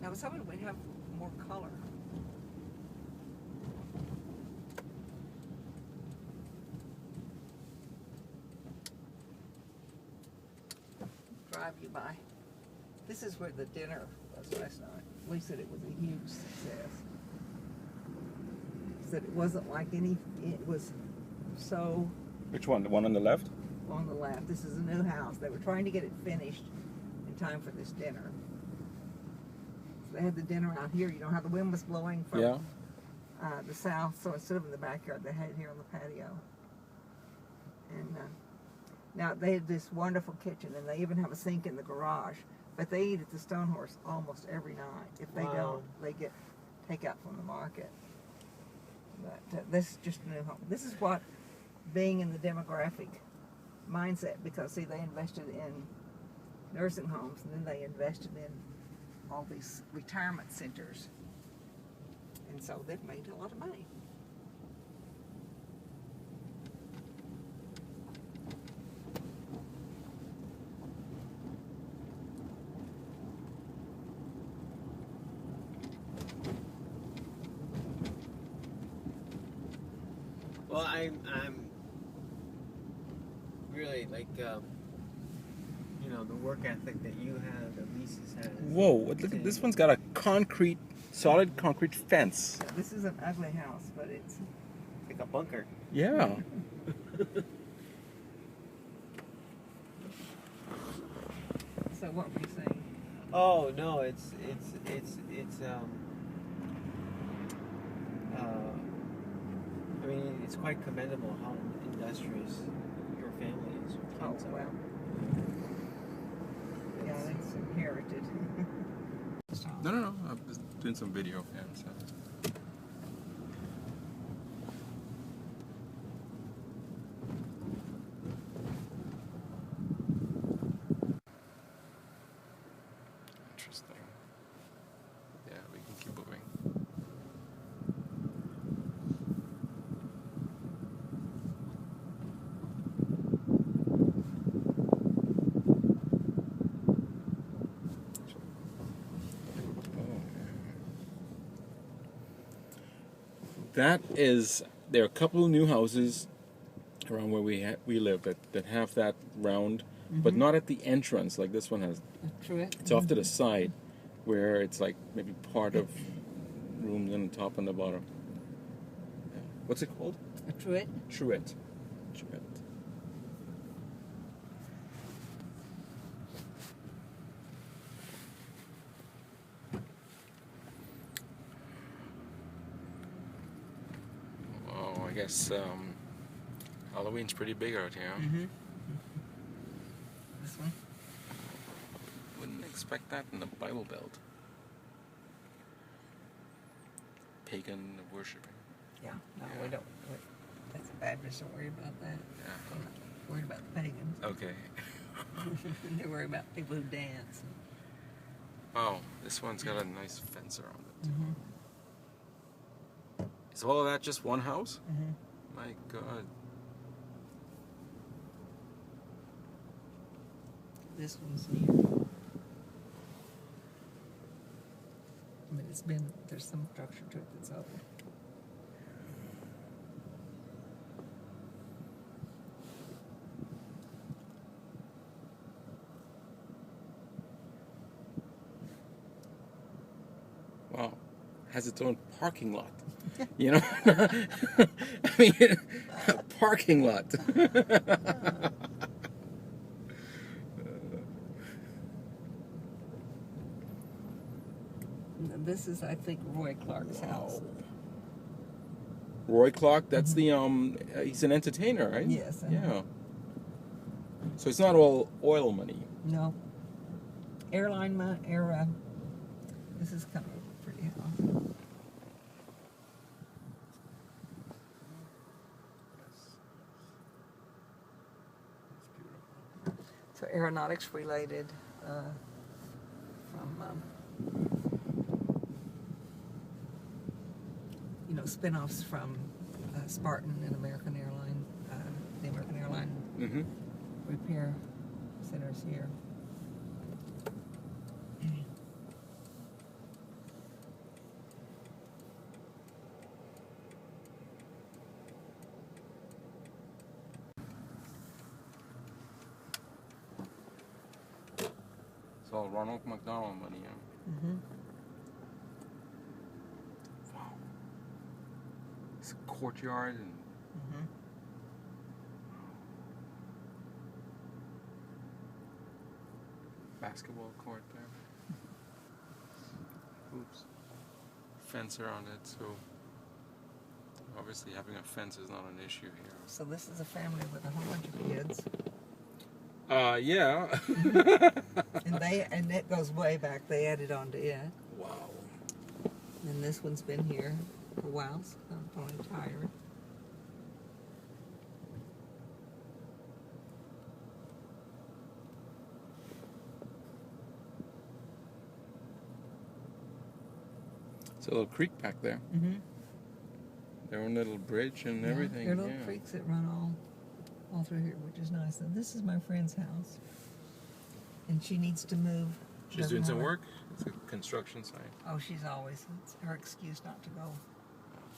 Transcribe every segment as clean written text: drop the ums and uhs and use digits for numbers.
I was hoping we'd have more color. Drive you by. This is where the dinner was last night. We said it was a huge success. Said it wasn't like any. It was so. Which one? The one on the left? On the left. This is a new house. They were trying to get it finished in time for this dinner. So they had the dinner out here. You know how the wind was blowing from the south. So instead of in the backyard, they had it here on the patio. And now they had this wonderful kitchen, and they even have a sink in the garage. But they eat at the Stone Horse almost every night. If they don't, they get takeout from the market. But this is just a new home. This is what being in the demographic mindset, because see, they invested in nursing homes, and then they invested in all these retirement centers, and so they've made a lot of money. Well, I'm really like, you know, the work ethic that you have, that Lisa's has. Whoa, look at this one's got a solid concrete fence. Yeah, this is an ugly house, but it's like a bunker. Yeah. so what were you saying? Oh no, it's I mean, it's quite commendable how industrious your family is. Your Oh kids are. well, yeah, it's inherited. No. I'm just doing some video. Yeah, so. Interesting. Yeah, we can keep moving. There are a couple of new houses around where we live that have that round, but not at the entrance like this one has. Truett. It's off to the side, where it's like maybe part of rooms on the top and the bottom. Yeah. What's it called? A Truett. Truett. Oh, I guess Halloween's pretty big out here. Mm-hmm. This one. Wouldn't expect that in the Bible Belt. Pagan worshiping. Yeah. No, Yeah. we don't. That's a Baptist. Don't worry about that. Yeah. We're not worried about the pagans. Okay. They worry about people who dance. Oh, this one's got a nice fence around it. Mm-hmm. Is all of that just one house? Mm-hmm. My God. This one's new. I mean, there's some structure to it that's old. Wow. Has its own parking lot. You know? I mean, a parking lot. This is, I think, Roy Clark's house. Roy Clark, that's the he's an entertainer, right? Yes. Yeah. So it's not all oil money. No. Airline money. This is kind of a pretty house. So aeronautics related from spin-offs from Spartan and American Airline, the American Airline repair centers here. It's all Ronald McDonald money, yeah. Mm-hmm. Wow. It's a courtyard and Mm-hmm. basketball court there. Oops. Fence around it, so obviously having a fence is not an issue here. So this is a family with a whole bunch of kids, Yeah. and it goes way back. They added on to it. Wow. And this one's been here for a while, so I'm probably tired. It's a little creek back there. Mm-hmm. Their own little bridge and everything. There are little yeah. creeks that run all through here, which is nice. And this is my friend's house, and she needs to move. She's Doesn't doing some wanna- work. It's a construction site. Oh, she's always. It's her excuse not to go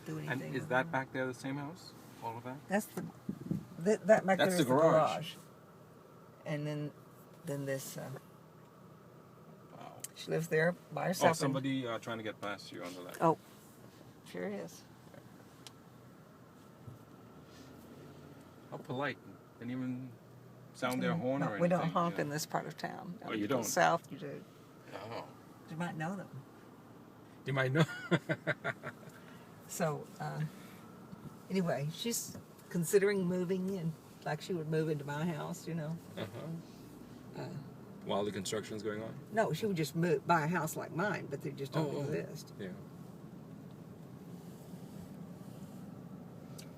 do anything. And is with that her. back there the same house? All of that? That's that back That's there is the garage. And then this. Wow. She lives there by Oh, herself. somebody trying to get past you on the left. Oh, sure is. How polite. Didn't even sound their horn No, or anything. we don't honk yeah. in this part of town. Oh, you Down don't? South, you do. Oh. You might know them. You might know. So, anyway, she's considering moving in, like she would move into my house, you know. Uh-huh. Uh, While the construction's going on? no, she would just move, buy a house like mine, but they just don't Oh, oh. exist. Yeah.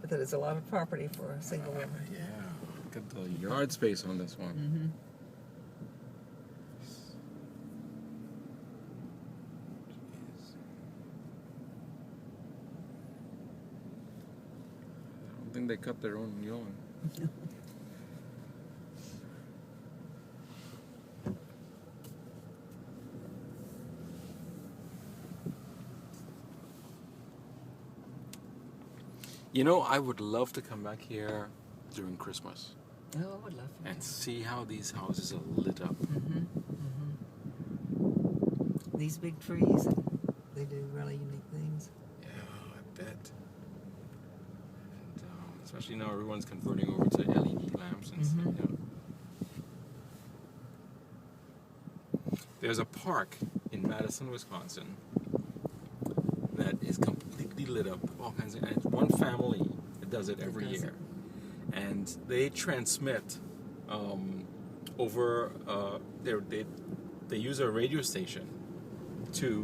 But that is a lot of property for a single woman. Yeah. Look at the yard space on this one. Mm-hmm. Jeez. I don't think they cut their own lawn. You know, I would love to come back here during Christmas Oh, I would love for and see how these houses are lit up. Mm-hmm. Mm-hmm. These big trees, they do really unique things. Yeah, I bet. And especially now everyone's converting over to LED lamps and stuff. Mhm. Yeah. There's a park in Madison, Wisconsin that is completely lit up with all kinds of, and it's one family that does it every does year. it. And they transmit over they use a radio station to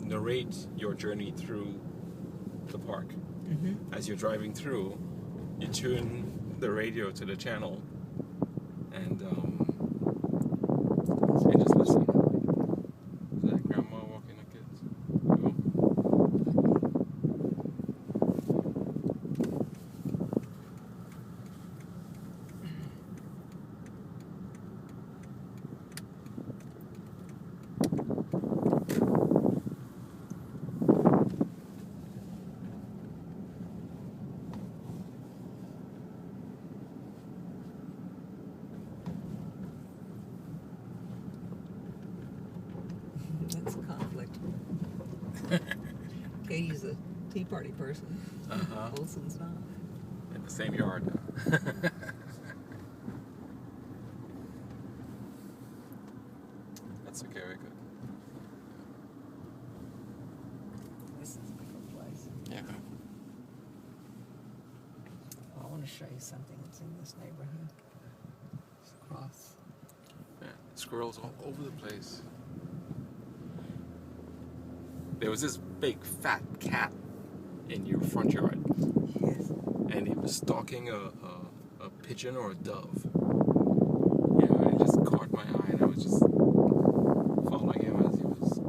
narrate your journey through the park. Mm-hmm. As you're driving through, you tune the radio to the channel and just listen. Is that grandma walking the kids? Oh. That's a conflict. Katie's a Tea Party person. Uh-huh. Olson's not. In the same yard. That's okay, very good. This is a good place. Yeah. Oh, I want to show you something that's in this neighborhood. It's across. Yeah. Squirrels all over the place. There was this big fat cat in your front yard, Yes. and he was stalking a pigeon or a dove. Yeah, it just caught my eye, and I was just following him as he was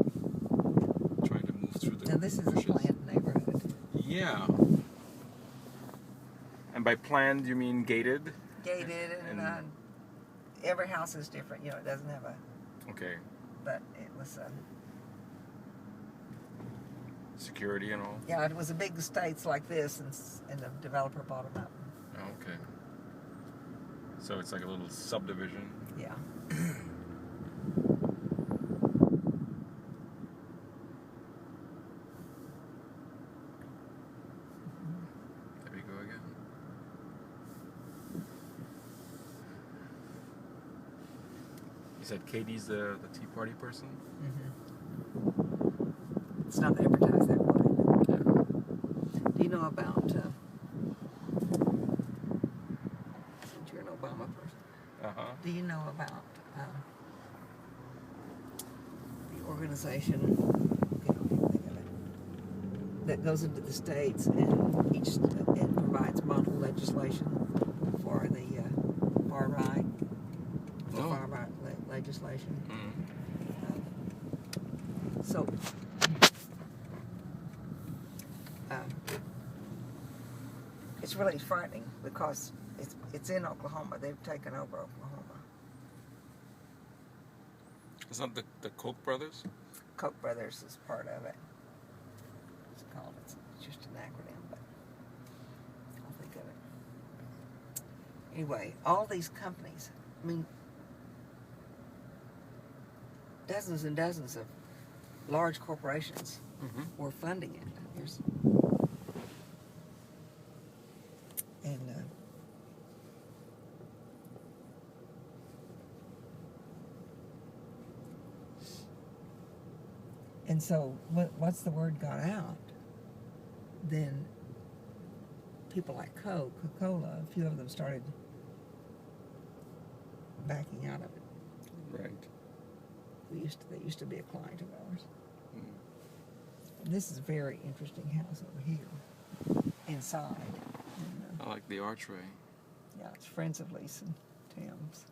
trying to move through the Now this is a bushes. planned neighborhood. Yeah. And by planned, you mean gated? Gated and every house is different. You know, it doesn't have a. Okay. But it was Security and all? yeah, it was a big estates like this, and the developer bought them up. Oh, okay. So it's like a little subdivision. Yeah. You said Katie's the Tea Party person? Mm-hmm. It's not advertised that way. Yeah. Do you know about, since you're an Obama person, Uh-huh. do you know about the organization that goes into the states and it provides model legislation for the far right? No. Far right legislation. Mm. So, it's really frightening because it's in Oklahoma. They've taken over Oklahoma. It's not the Koch brothers? Koch brothers is part of it. It's called. It's just an acronym, but I'll think of it. Anyway, all these companies. I mean, dozens and dozens of large corporations Mm-hmm. were funding it. And so, once the word got out, then people like Coca-Cola, a few of them started backing out of it. Right. They used to be a client of ours. Mm. And this is a very interesting house over here, inside. And, I like the archway. yeah, it's friends of Lisa and Tim's.